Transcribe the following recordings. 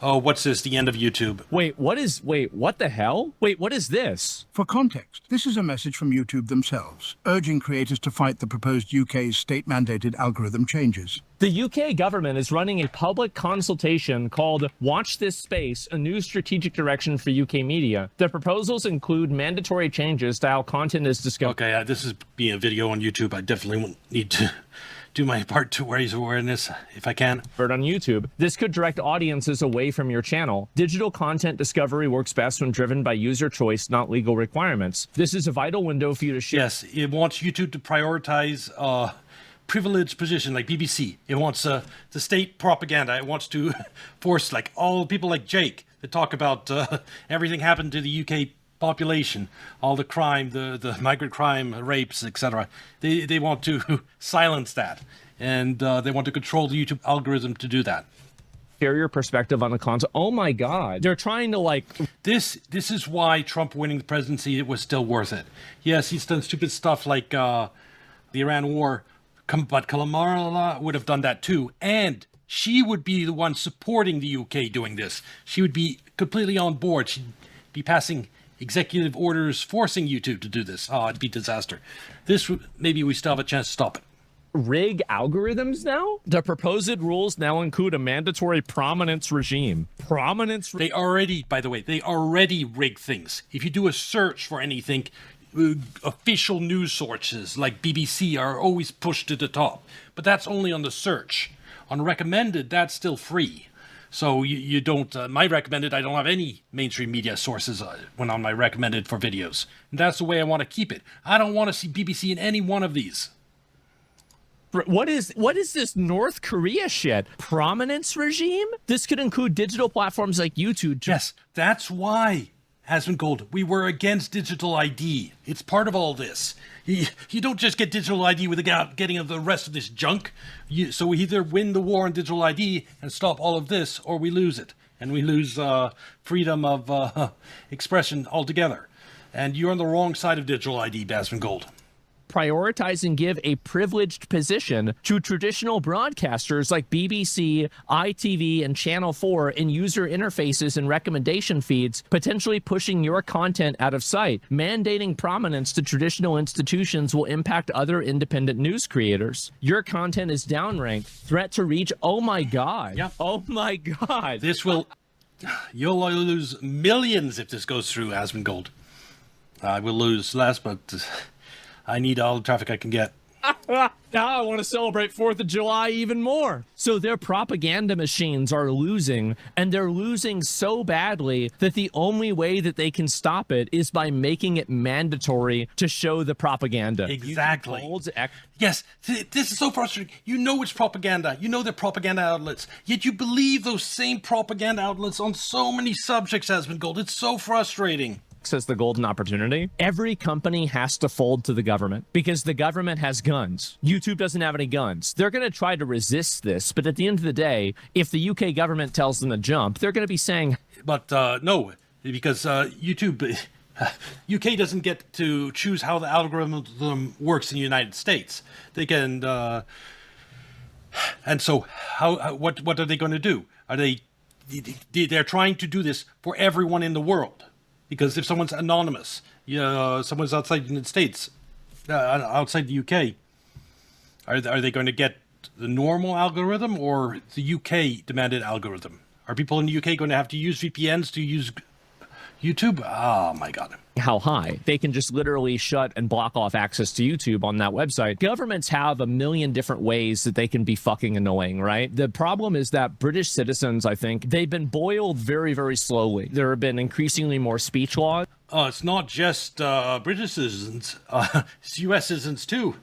Oh, what's this? The end of YouTube. Wait, what the hell? Wait, what is this? For context, this is a message from YouTube themselves, urging creators to fight the proposed UK's state-mandated algorithm changes. The UK government is running a public consultation called Watch This Space, a new strategic direction for UK media. The proposals include mandatory changes to how content is discovered. Okay, this is being a video on YouTube. I definitely need to do my part to raise awareness if I can. On YouTube. This could direct audiences away from your channel. Digital content discovery works best when driven by user choice, not legal requirements. This is a vital window for you to share. Yes, it wants YouTube to prioritize privileged position like BBC. It wants the state propaganda. It wants to force like all people like Jake that talk about everything happened to the UK population, all the crime, the migrant crime, rapes, etc. They want to silence that, and they want to control the YouTube algorithm to do that. Share your perspective on the concept. Oh my God, they're trying to like. This is why Trump winning the presidency, it was still worth it. Yes, he's done stupid stuff like the Iran war, but Kamala would have done that too, and she would be the one supporting the UK doing this. She would be completely on board. She'd be passing executive orders forcing YouTube to do this. Oh, it'd be disaster. Maybe we still have a chance to stop it. Rig algorithms now? The proposed rules now include a mandatory prominence regime. They already, by the way, they already rig things. If you do a search for anything, official news sources like BBC are always pushed to the top. But that's only on the search. On recommended, that's still free. So you don't, my recommended, I don't have any mainstream media sources when on my recommended for videos. And that's the way I want to keep it. I don't want to see BBC in any one of these. What is this North Korea shit? Prominence regime? This could include digital platforms like YouTube. Yes, that's why, Asmongold, we were against digital ID. It's part of all this. You don't just get digital ID without getting the rest of this junk. So we either win the war on digital ID and stop all of this, or we lose it. And we lose freedom of expression altogether. And you're on the wrong side of digital ID, Asmongold. Prioritize and give a privileged position to traditional broadcasters like BBC, ITV, and Channel 4 in user interfaces and recommendation feeds, potentially pushing your content out of sight. Mandating prominence to traditional institutions will impact other independent news creators. Your content is downranked. Threat to reach. Oh my God. Yep. Oh my God. You'll lose millions if this goes through, Asmongold. I will lose less, but I need all the traffic I can get. Now I want to celebrate 4th of July even more. So their propaganda machines are losing, and they're losing so badly that the only way that they can stop it is by making it mandatory to show the propaganda. Exactly. Yes, this is so frustrating. You know it's propaganda. You know they're propaganda outlets. Yet you believe those same propaganda outlets on so many subjects, Asmongold. It's so frustrating. As the golden opportunity. Every company has to fold to the government because the government has guns. YouTube doesn't have any guns. They're going to try to resist this, but at the end of the day, if the UK government tells them to jump, they're going to be saying... But no, because YouTube... UK doesn't get to choose how the algorithm works in the United States. They can... and so, what are they going to do? They're trying to do this for everyone in the world. Because if someone's anonymous, someone's outside the United States, outside the UK, are they going to get the normal algorithm or the UK demanded algorithm? Are people in the UK going to have to use VPNs to use YouTube? Oh my God. How high? They can just literally shut and block off access to YouTube on that website. Governments have a million different ways that they can be fucking annoying, right? The problem is that British citizens, I think, they've been boiled very, very slowly. There have been increasingly more speech laws. It's not just British citizens, it's US citizens too.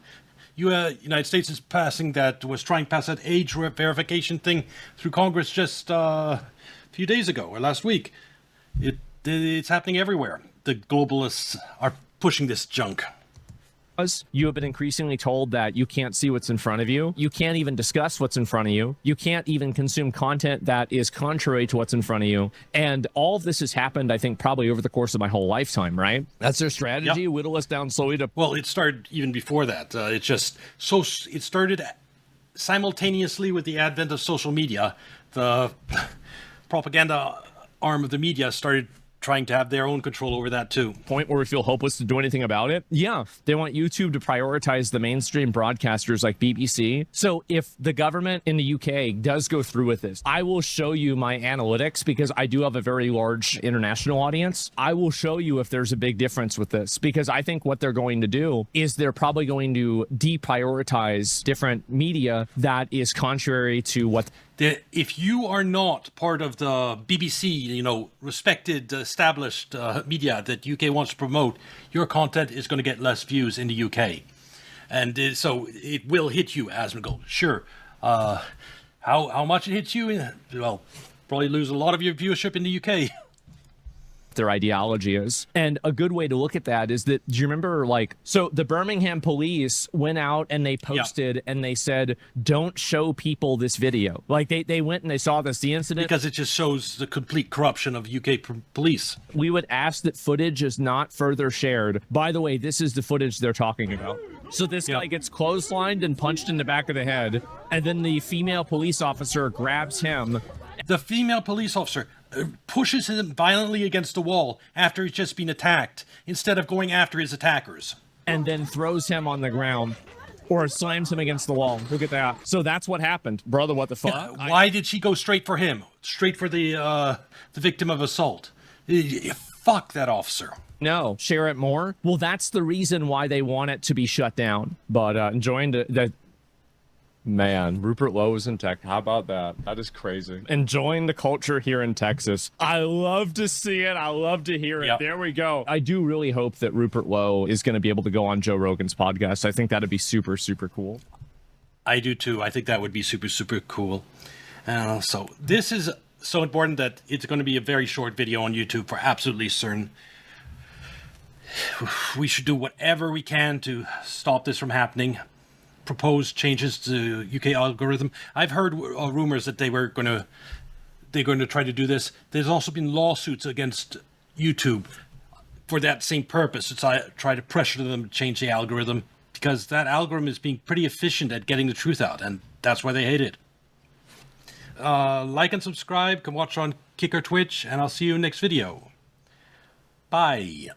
United States was trying to pass that age verification thing through Congress just a few days ago or last week. It's happening everywhere. The globalists are pushing this junk. You have been increasingly told that you can't see what's in front of you. You can't even discuss what's in front of you. You can't even consume content that is contrary to what's in front of you. And all of this has happened, I think, probably over the course of my whole lifetime, right? That's their strategy, Yep. Whittle us down slowly to... Well, it started even before that. It started simultaneously with the advent of social media. propaganda arm of the media started trying to have their own control over that too. Point where we feel hopeless to do anything about it? Yeah, they want YouTube to prioritize the mainstream broadcasters like BBC. So if the government in the UK does go through with this, I will show you my analytics because I do have a very large international audience. I will show you if there's a big difference with this, because I think what they're going to do is they're probably going to deprioritize different media that is contrary to what... If you are not part of the BBC, respected, established media that UK wants to promote, your content is going to get less views in the UK. And so it will hit you, Asmongold. Sure. How much it hits you? Well, probably lose a lot of your viewership in the UK. Their ideology is. And a good way to look at that is that, do you remember, so the Birmingham police went out and they posted and they said, don't show people this video. They went and they saw the incident. Because it just shows the complete corruption of UK police. We would ask that footage is not further shared. By the way, this is the footage they're talking about. So this guy gets clotheslined and punched in the back of the head, and then the female police officer grabs him. The female police officer pushes him violently against the wall after he's just been attacked, instead of going after his attackers. And then throws him on the ground. Or slams him against the wall. Look at that. So that's what happened. Brother, what the fuck? Why did she go straight for him? Straight for the victim of assault? Fuck that officer. No. Share it more? Well, that's the reason why they want it to be shut down. But enjoying the Man, Rupert Lowe is in tech. How about that? That is crazy. Enjoying the culture here in Texas. I love to see it. I love to hear it. Yep. There we go. I do really hope that Rupert Lowe is going to be able to go on Joe Rogan's podcast. I think that'd be super, super cool. I do too. I think that would be super, super cool. So this is so important that it's going to be a very short video on YouTube for absolutely certain. We should do whatever we can to stop this from happening. Propose changes to UK algorithm. I've heard rumors that they're going to try to do this. There's also been lawsuits against YouTube for that same purpose. It's try to pressure them to change the algorithm, because that algorithm is being pretty efficient at getting the truth out, and that's why they hate it. Like and subscribe. Come watch on Kick or Twitch, and I'll see you next video. Bye.